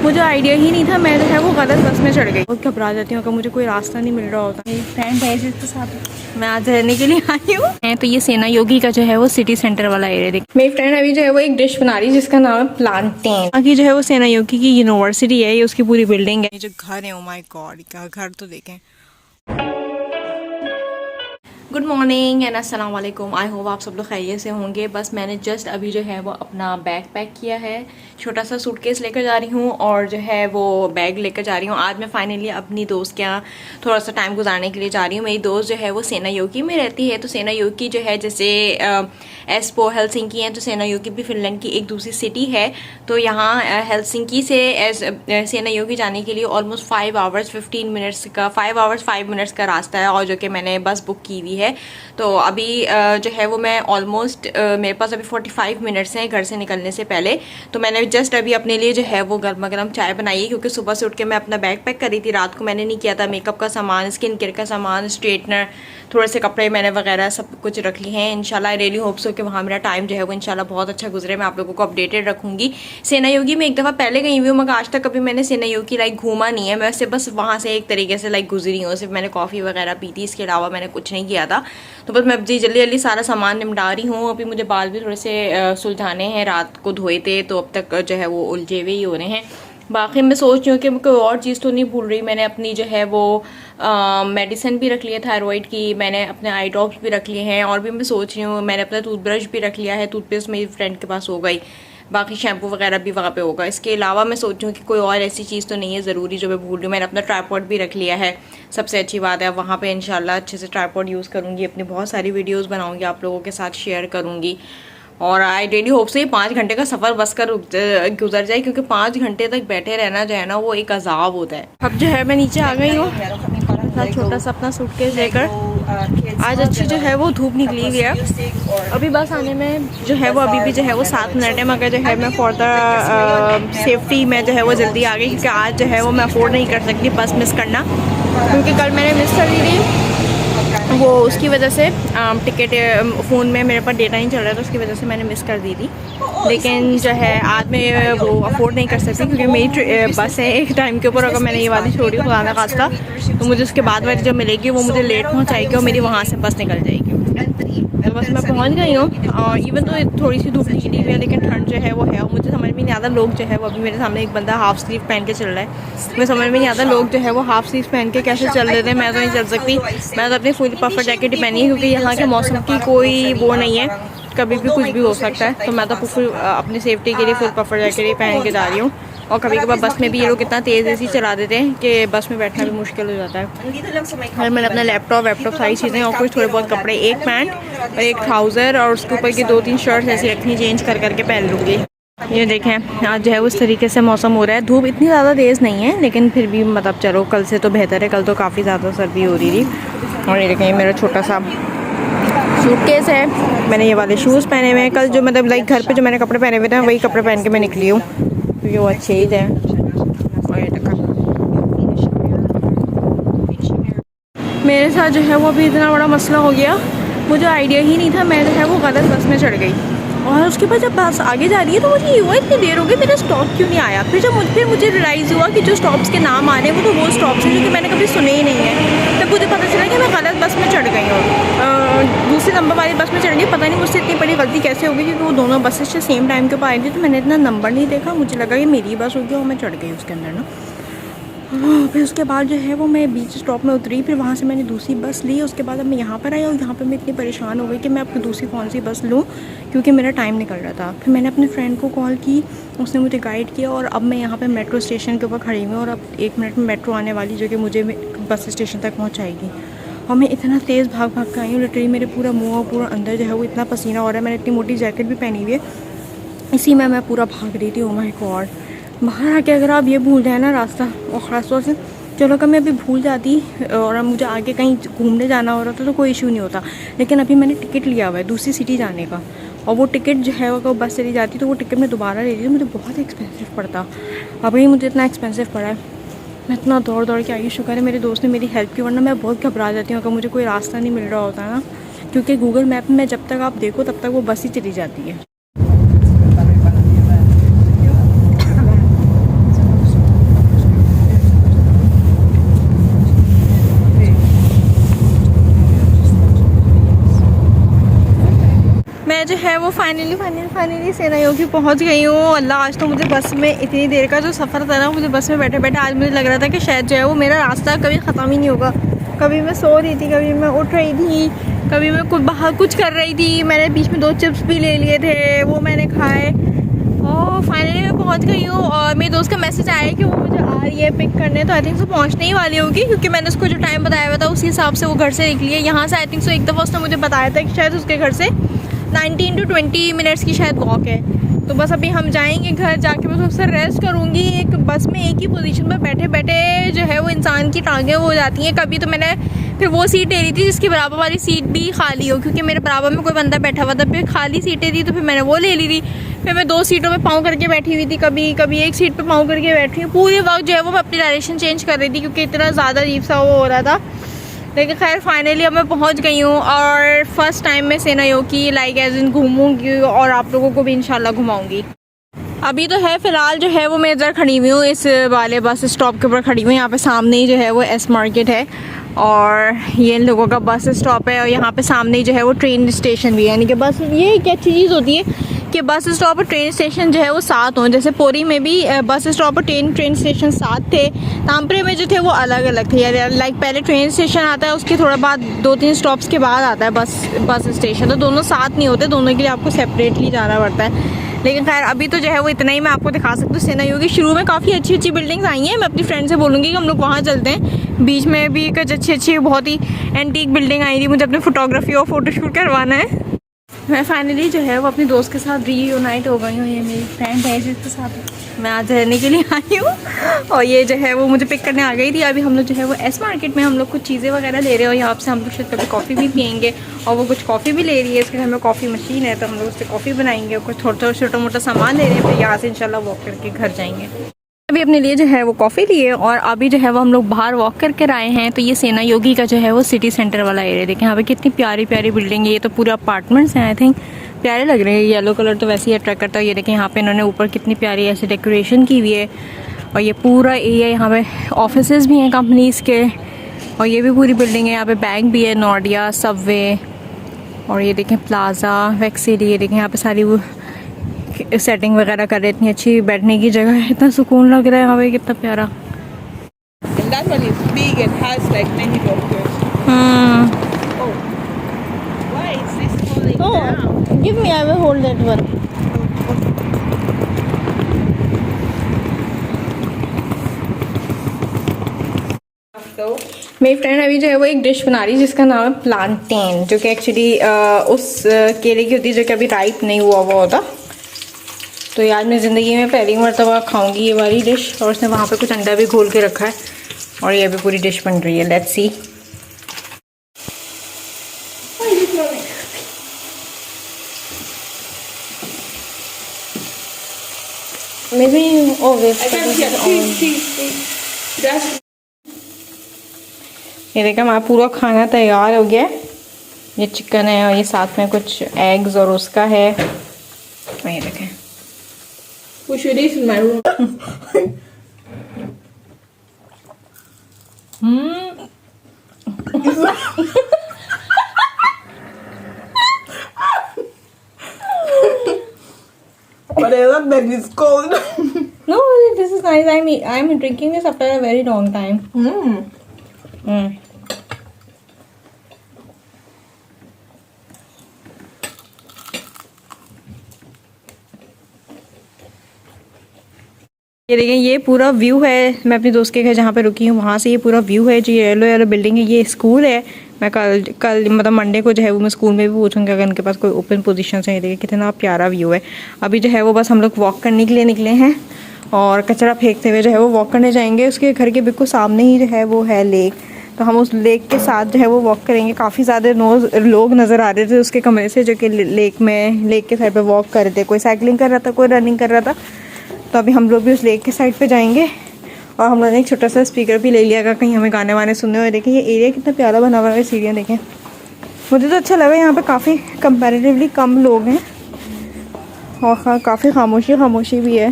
मुझे आइडिया ही नहीं था, मैं जो है वो गलत बस में चढ़ गई। बहुत घबरा जाती हूँ अगर मुझे कोई रास्ता नहीं मिल रहा होता। मेरी फ्रेंड है जिसके साथ मैं आज रहने के लिए आई हूँ। तो ये सेना योगी का जो है वो सिटी सेंटर वाला एरिया देख। मेरी फ्रेंड अभी जो है वो एक डिश बना रही है जिसका नाम है प्लांटेन। बाकी जो है वो सेना योगी की यूनिवर्सिटी है, ये उसकी पूरी बिल्डिंग है। ये जो घर है, ओ माय गॉड, क्या घर तो देखें। गुड मॉर्निंग एंड अस्सलाम वालेकुम। आई होप आप सब लोग खैरियत से होंगे। बस मैंने जस्ट अभी जो है वो अपना बैग पैक किया है, छोटा सा सूटकेस लेकर जा रही हूँ और जो है वो बैग लेकर जा रही हूँ। आज मैं फाइनली अपनी दोस्त के यहाँ थोड़ा सा टाइम गुजारने के लिए जा रही हूँ। मेरी दोस्त जो है वो सेना योगी में रहती है, तो सेना योगी जो है जैसे एस्पो हेलसिंकी है, तो सेना योगी भी फिनलैंड की एक दूसरी सिटी है। तो यहाँ हेलसिंकी से सेना योगी जाने के लिए ऑलमोस्ट 5 आवर्स 15 मिनट्स का 5 आवर्स 5 मिनट्स का रास्ता है, और जो कि मैंने बस बुक की हुई है। तो अभी जो है वो मैं ऑलमोस्ट मेरे पास अभी 45 मिनट्स हैं घर से निकलने से पहले। तो मैंने जस्ट अभी अपने लिए जो है वो गर्मा गर्म चाय बनाई है, क्योंकि सुबह से उठ के मैं अपना बैग पैक कर रही थी। रात को मैंने नहीं किया था। मेकअप का सामान, स्किन केयर का सामान, स्ट्रेटनर, थोड़े से कपड़े मैंने वगैरह सब कुछ रख लिए हैं। इंशाल्लाह आई रियली होप सो कि वहाँ मेरा टाइम जो है वो इंशाल्लाह बहुत अच्छा गुजरे। मैं आप लोगों को अपडेटेड रखूंगी। सेना योगी में एक दफ़ा पहले गई हुई हूँ, मगर आज तक कभी मैंने सेना योगी लाइक घूमा नहीं है। मैं बस वहाँ से एक तरीके से लाइक गुजरी हूँ, सिर्फ मैंने कॉफ़ी वगैरह पी थी, इसके अलावा मैंने कुछ नहीं किया था। तो बस मैं जल्दी जल्दी सारा सामान निपटा रही हूँ। अभी मुझे बाल भी थोड़े से सुलझाने हैं, रात को धोए थे तो अब तक जो है वो उलझे हुए ही हो रहे हैं। बाकी मैं सोच रही हूँ कि मैं कोई और चीज़ तो नहीं भूल रही। मैंने अपनी जो है वो मेडिसिन भी रख लिया थायराइड की, मैंने अपने आई ड्रॉप्स भी रख लिए हैं, और भी मैं सोच रही हूँ मैंने अपना टूथब्रश भी रख लिया है। टूथपेस्ट मेरी फ्रेंड के पास हो गई, बाकी शैम्पू वगैरह भी वहाँ पे होगा। इसके अलावा मैं सोच रही हूँ कि कोई और ऐसी चीज़ तो नहीं है ज़रूरी जो मैं भूल रही हूँ। मैंने अपना ट्राइपॉड भी रख लिया है, सबसे अच्छी बात है। वहाँ पे इंशाल्लाह अच्छे से ट्राइपॉड यूज़ करूँगी, अपनी बहुत सारी वीडियोज़ बनाऊँगी, आप लोगों के साथ शेयर करूँगी। और आई रियली होप से 5 घंटे का सफ़र बस कर गुजर जाए, क्योंकि 5 घंटे तक बैठे रहना जो है ना वो एक अजाब होता है। अब जो है मैं नीचे आ गई हूँ छोटा सा अपना सूटकेस लेकर। आज अच्छी जो है वो धूप निकली हुई है। अभी बस आने में जो है वो अभी भी जो है वो 7 मिनट है, मगर जो है मैं फॉर द सेफ्टी में जो है वो जल्दी आ गई, क्योंकि आज जो है वो मैं अफोर्ड नहीं कर सकती बस मिस करना, क्योंकि कल मैंने मिस कर दी थी। वो उसकी वजह से टिकट फ़ोन में मेरे पास डेटा नहीं चल रहा था, उसकी वजह से मैंने मिस कर दी थी। लेकिन जो है आज मैं वो अफोर्ड नहीं कर सकती, क्योंकि मेरी बस है एक टाइम के ऊपर। अगर मैंने ये वाली छोड़ी खुदा ना खास्ता, तो मुझे उसके बाद वाली जो मिलेगी वो मुझे लेट पहुंचाएगी और मेरी वहाँ से बस निकल जाएगी। तो बस मैं पहुँच गई हूँ। इवन तो थोड़ी सी धूप निकली हुई है, लेकिन ठंड जो है वो है। और मुझे समझ में नहीं आता, लोग जो है वो अभी मेरे सामने एक बंदा हाफ स्लीव पहन के चल रहा है, मुझे समझ में नहीं आता लोग जो है वो हाफ स्लीव पहन के कैसे चल रहे थे। मैं तो नहीं चल सकती। मैं तो अपनी फुल पफर जैकेट ही पहनी है, क्योंकि यहाँ के मौसम की कोई वो नहीं है, कभी भी कुछ भी हो सकता है। तो मैं तो फुल अपनी सेफ्टी के लिए फुल पफर जैकेट ही पहन के जा रही हूँ। और कभी कभार बस में भी ये लोग कितना तेज़ ऐसी चला देते हैं कि बस में बैठना भी मुश्किल हो जाता है। और मैंने अपना लैपटॉप सारी चीज़ें और कुछ थोड़े बहुत कपड़े, एक पैंट और एक ट्राउज़र और उसके ऊपर की 2-3 शर्ट्स ऐसी रखनी, चेंज कर करके पहन लूँगी। ये देखें आज जो है उस तरीके से मौसम हो रहा है। धूप इतनी ज़्यादा तेज़ नहीं है, लेकिन फिर भी मतलब चलो कल से तो बेहतर है। कल तो काफ़ी ज़्यादा सर्दी हो रही थी। और ये देखें मेरा छोटा सा सूटकेस है, मैंने ये वाले शूज़ पहने हुए हैं। कल जो मतलब लाइक घर पे जो मैंने कपड़े पहने हुए थे वही कपड़े पहन के मैं निकली हूँ, क्योंकि वो अच्छे ही थे। और ये देखा मेरे साथ जो है वो अभी इतना बड़ा मसला हो गया, मुझे आइडिया ही नहीं था। मैं जो है वो गलत बस में चढ़ गई, और उसके बाद जब बस आगे जा रही है तो मुझे ये हुआ इतनी देर हो गई, मेरा स्टॉप क्यों नहीं आया। फिर मुझे रियलाइज़ हुआ कि जो स्टॉप्स के नाम आ रहे हैं वो तो वो स्टॉप्स हैं जो कि मैंने कभी सुने ही नहीं है। तब मुझे पता चला कि मैं गलत बस में चढ़ गई हूँ, दूसरे नंबर वाली बस में चढ़ गई। पता नहीं मुझसे इतनी बड़ी गलती कैसे हो गई, क्योंकि वो दोनों बसेस से सेम टाइम के ऊपर आई थी। तो मैंने इतना नंबर नहीं देखा, मुझे लगा कि मेरी बस होगी और मैं चढ़ गई उसके अंदर ना। फिर उसके बाद जो है वो मैं बीच स्टॉप में उतरी, फिर वहाँ से मैंने दूसरी बस ली। उसके बाद अब मैं यहाँ पर आई, और यहाँ पर मैं इतनी परेशान हो गई कि मैं अपनी दूसरी कौन सी बस लूँ, क्योंकि मेरा टाइम निकल रहा था। फिर मैंने अपने फ्रेंड को कॉल की, उसने मुझे गाइड किया, और अब मैं यहाँ पे मेट्रो स्टेशन के ऊपर खड़ी हूँ। और अब 1 मिनट में मेट्रो आने वाली, जो कि मुझे बस स्टेशन तक पहुँचाएगी। और मैं इतना तेज़ भाग भाग के आई हूँ, लिटरली मेरे पूरा मुँह और पूरा अंदर जो है वो इतना पसीना हो रहा है। मैंने इतनी मोटी जैकेट भी पहनी हुई है, इसी में मैं पूरा भाग रही थी। ओ माय गॉड, बाहर आके अगर आप ये भूल जाए ना रास्ता, और ख़ास तौर से चलो अगर मैं अभी भूल जाती और मुझे आगे कहीं घूमने जाना हो रहा था तो कोई इशू नहीं होता। लेकिन अभी मैंने टिकट लिया हुआ है दूसरी सिटी जाने का, और वो टिकट जो है अगर बस चली जाती तो वो टिकट मैं दोबारा ले रही थी, मुझे बहुत एक्सपेंसिव पड़ता। अभी मुझे इतना एक्सपेंसिव पड़ा है, मैं इतना दौड़ दौड़ के आई। शुक्र है मेरे दोस्त ने मेरी हेल्प की, वरना मैं बहुत घबरा जाती हूँ अगर मुझे कोई रास्ता नहीं मिल रहा होता ना, क्योंकि गूगल मैप में जब तक आप देखो तब तक वो बस ही चली जाती है। जो है वो फाइनली सेना योगी पहुंच गई हूँ। अल्लाह, आज तो मुझे बस में इतनी देर का जो सफ़र था ना, मुझे बस में बैठे बैठे आज मुझे लग रहा था कि शायद जो है वो मेरा रास्ता कभी ख़त्म ही नहीं होगा। कभी मैं सो रही थी, कभी मैं उठ रही थी, कभी मैं बाहर कुछ कर रही थी। मैंने बीच में 2 चिप्स भी ले लिए थे, वो मैंने खाए और फाइनली मैं पहुंच गई हूँ। और मेरे दोस्त का मैसेज आया कि वो मुझे आ रही है पिक करने, तो आई थिंक सो पहुंचने ही वाली होगी, क्योंकि मैंने उसको जो टाइम बताया हुआ था उसी हिसाब से वो घर से निकली है। यहाँ से आई थिंक सो एक दफ़ा उसने मुझे बताया था कि शायद उसके घर से 19 to 20 मिनट्स की शायद वॉक है। तो बस अभी हम जाएंगे घर, जाके बस उससे रेस्ट करूँगी। एक बस में एक ही पोजीशन पर बैठे बैठे जो है वो इंसान की टांगें हो जाती हैं। कभी तो मैंने फिर वो सीट ले रही थी जिसके बराबर वाली सीट भी खाली हो, क्योंकि मेरे बराबर में कोई बंदा बैठा हुआ था, फिर खाली सीटें थी तो फिर मैंने वो ले ली थी। फिर मैं 2 सीटों में पाँव करके बैठी हुई थी, कभी एक सीट पे पाँव करके बैठी हूँ। पूरे वक्त जो है वो मैं अपनी डायरेक्शन चेंज कर रही थी, क्योंकि इतना ज़्यादा अजीब सा वो हो रहा था। लेकिन खैर फाइनली अब मैं पहुँच गई हूँ और फर्स्ट टाइम मैं सेना योगी लाइक एज इन घूमूंगी और आप लोगों को भी इंशाल्लाह घुमाऊँगी। अभी तो है फ़िलहाल जो है वो मैं इधर खड़ी हुई हूँ, इस वाले बस स्टॉप के ऊपर खड़ी हुई हूँ। यहाँ पे सामने ही जो है वो एस मार्केट है और ये इन लोगों का बस स्टॉप है। और यहाँ पे सामने ही जो है वो ट्रेन स्टेशन भी है। यानी कि बस ये एक अच्छी चीज़ होती है कि बस स्टॉप और ट्रेन स्टेशन जो है वो साथ हों। जैसे पोरी में भी बस स्टॉप और ट्रेन स्टेशन साथ थे, तामपरे में जो थे वो अलग अलग थे। लाइक पहले ट्रेन स्टेशन आता है, उसके थोड़ा बाद 2-3 स्टॉप्स के बाद आता है बस स्टेशन। तो दोनों साथ नहीं होते, दोनों के लिए आपको सेपरेटली जाना पड़ता है। लेकिन खैर अभी तो जो है वो इतना ही मैं आपको दिखा सकती हूँ। सेना योगी शुरू में काफ़ी अच्छी बिल्डिंग्स आई हैं। मैं अपनी फ्रेंड से बोलूँगी कि हम लोग वहाँ चलते हैं। बीच में भी कुछ अच्छी बहुत ही एंटीक बिल्डिंग आई थी, मुझे अपनी फ़ोटोग्राफी और फ़ोटोशूट करवाना है। मैं फाइनली जो है वो अपनी दोस्त के साथ रीयूनाइट हो गई हूँ। ये मेरी फ्रेंड है जिसके साथ मैं आज रहने के लिए आई हूँ, और ये जो है वो मुझे पिक करने आ गई थी। अभी हम लोग जो है वो एस मार्केट में हम लोग कुछ चीज़ें वगैरह ले रहे हो। यहाँ से हम लोग शायद कभी कॉफ़ी भी पियेंगे, और वो कुछ कॉफ़ी भी ले रही है। इसके घर में कॉफ़ी मशीन है, तो हम लोग उससे कॉफ़ी बनाएंगे और कुछ थोड़ा छोटा मोटा सामान ले रहे हैं। फिर यहाँ से इंशाल्लाह वॉक करके घर जाएंगे। अभी अपने लिए जो है वो कॉफ़ी लिए और अभी जो है वो हम लोग बाहर वॉक करके आए हैं। तो ये सेना योगी का जो है वो सिटी सेंटर वाला एरिया देखें। यहाँ पे कितनी प्यारी बिल्डिंग है। ये तो पूरा अपार्टमेंट्स हैं, आई थिंक प्यारे लग रहे हैं। येलो कलर तो वैसे ही अट्रैक्ट करता है। ये देखें यहाँ पे इन्होंने ऊपर कितनी प्यारी ऐसे डेकोरेशन की हुई है। और ये पूरा एरिया, यहाँ पे ऑफिसेज भी हैं कंपनीज़ के, और ये भी पूरी बिल्डिंग है। यहाँ पे बैंक भी है, नोडिया, सबवे, और ये देखें प्लाजा, वैक्सीडी। ये देखें यहाँ पे सारी वो सेटिंग वगैरह कर रहे, इतनी अच्छी बैठने की जगह है, इतना सुकून लग रहा है यहाँ पे, कितना प्यारा। And that one is big and has like many doctors. Oh, why is this falling down? Give me, I will hold that one. So, मेरी फ्रेंड अभी जो है वो एक डिश बना रही है जिसका नाम है प्लांटेन, जो कि एक्चुअली उस केले की होती है जो कि अभी राइप नहीं हुआ होता। तो यार मैं ज़िंदगी में पहली मरतबा खाऊंगी ये वाली डिश। और उसने वहाँ पे कुछ अंडा भी घोल के रखा है और ये अभी पूरी डिश बन रही है। Let's see. Maybe ये देखा हमारा पूरा खाना तैयार हो गया है। ये चिकन है और ये साथ में कुछ एग्स और उसका है। ये देखें। we should eat in my room. But I love that it's cold. No, this is nice. I'm drinking this after a very long time. ये देखें, ये पूरा व्यू है। मैं अपनी दोस्त के घर जहाँ पे रुकी हूँ वहाँ से ये पूरा व्यू है। जो येलो बिल्डिंग है ये स्कूल है। मैं कल मतलब मंडे को जो है वो मैं स्कूल में भी पूछूंगी अगर उनके पास कोई ओपन पोजीशन है। ये देखिए कितना प्यारा व्यू है। अभी जो है वो बस हम लोग वॉक करने के लिए निकले हैं और कचरा फेंकते हुए जो है वो वॉक करने जाएंगे। उसके घर के बिल्कुल सामने ही जो है वो है लेक, तो हम उस लेक के साथ जो है वो वॉक करेंगे। काफ़ी ज़्यादा लोग नज़र आ रहे थे उसके कमरे से, जो कि लेक के साइड पर वॉक कर रहे थे। कोई साइकिलिंग कर रहा था, कोई रनिंग कर रहा था। तो अभी हम लोग भी उस लेक के साइड पे जाएंगे। और हम लोगों ने एक छोटा सा स्पीकर भी ले लिया अगर कहीं हमें गाने वाने सुनने हुए। देखें ये एरिया कितना प्यारा बना हुआ है। सीढ़ियाँ देखें, मुझे तो अच्छा लगा। यहाँ पे काफ़ी कंपैरेटिवली कम लोग हैं और काफ़ी खामोशी भी है।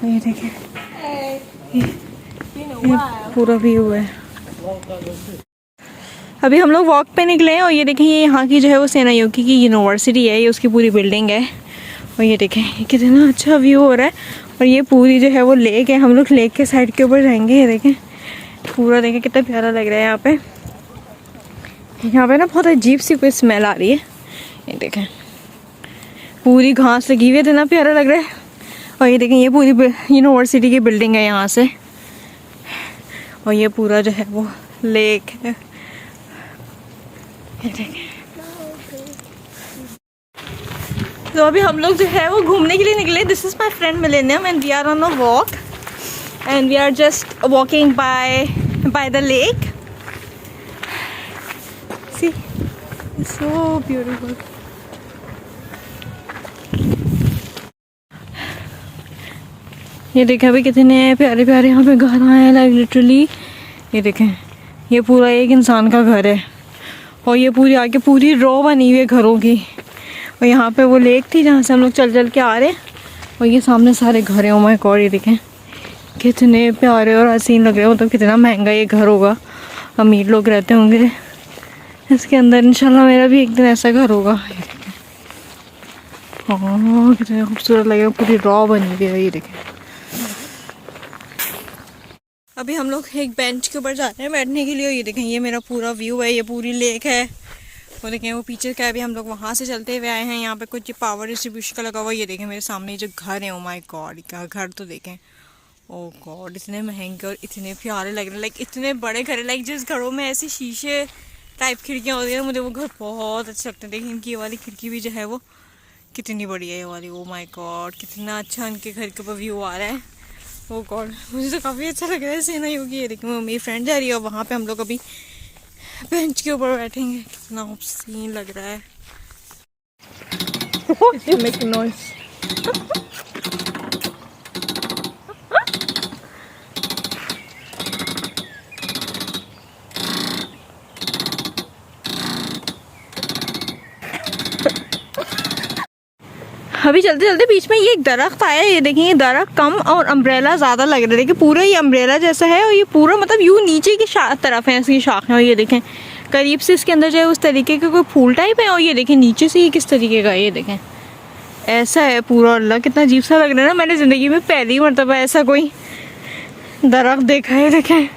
ये देखें ये पूरा व्यू है। अभी हम लोग वॉक पे निकले हैं और ये देखें ये यहाँ की जो है वो सेनायोकी की यूनिवर्सिटी है, ये उसकी पूरी बिल्डिंग है। और ये देखें ये कितना अच्छा व्यू हो रहा है। और ये पूरी जो है वो लेक है, हम लोग लेक के साइड के ऊपर जाएंगे। ये देखें पूरा देखें कितना प्यारा लग रहा है यहाँ पे। यहाँ पे ना बहुत अजीब सी कोई स्मेल आ रही है। ये देखें पूरी घास लगी हुई है, इतना प्यारा लग रहा है। और ये देखें ये पूरी यूनिवर्सिटी की बिल्डिंग है यहाँ से, और ये पूरा जो है वो लेक है। ये देखें तो अभी हम लोग जो है वो घूमने के लिए निकले। This is my friend Millennium and we are on a walk and we are just walking by the lake. See so beautiful. ये देखें अभी कितने प्यारे प्यारे यहाँ पे घर आए हैं, लाइक लिटरली। ये देखें ये पूरा एक इंसान का घर है और ये पूरी आगे पूरी रो बनी हुई है घरों की। और यहाँ पे वो लेक थी जहाँ से हम लोग चल चल के आ रहे हैं, और ये सामने सारे घर हैं। ओ माय गॉड ये देखें कितने प्यारे और हसीन लग रहे हो। मतलब कितना महंगा ये घर होगा, अमीर लोग रहते होंगे इसके अंदर। इंशाल्लाह मेरा भी एक दिन ऐसा घर होगा। हाँ कितना खूबसूरत लग रहा है, पूरी रॉ बनी हुई है। ये देखें अभी हम लोग एक बेंच के ऊपर जा रहे हैं बैठने के लिए। ये देखें ये मेरा पूरा व्यू है, ये पूरी लेक है। वो देखें वो पीछे का अभी हम लोग वहाँ से चलते हुए आए हैं। यहाँ पे कुछ पावर डिस्ट्रीब्यूशन का लगा हुआ है। ये देखें मेरे सामने जो घर है, ओ माय गॉड का घर तो देखें। ओ गॉड इतने महंगे और इतने प्यारे लग रहे हैं, लाइक इतने बड़े घर है। लाइक जिस घरों में ऐसी शीशे टाइप खिड़कियाँ होती हैं मुझे वो घर बहुत अच्छे लगते हैं। देखिए इनकी ये वाली खिड़की भी जो है वो कितनी बड़ी है ये वाली। ओ माय गॉड कितना अच्छा इनके घर के ऊपर व्यू आ रहा है। ओ गॉड मुझे तो काफ़ी अच्छा लग रहा है। सेना होगी ये देखिए मेरी फ्रेंड जा रही है और वहाँ पे हम लोग अभी बेंच के ऊपर बैठेंगे। कितना ऑब्सीन लग रहा है। Make noise. अभी चलते चलते बीच में ये एक दरख्त आया। ये देखें ये दरख्त कम और अम्ब्रेला ज़्यादा लग रहा है। देखिए पूरा ये अम्ब्रेला जैसा है और ये पूरा मतलब यूँ नीचे की तरफ है इसकी शाखें। और ये देखें करीब से इसके अंदर जो है उस तरीके का कोई फूल टाइप है। और ये देखें नीचे से ये किस तरीके का है। ये देखें ऐसा है पूरा। अल्लाह कितना अजीब सा लग रहा है ना। मैंने ज़िंदगी में पहली मरतबा ऐसा कोई दरख्त देखा है। देखें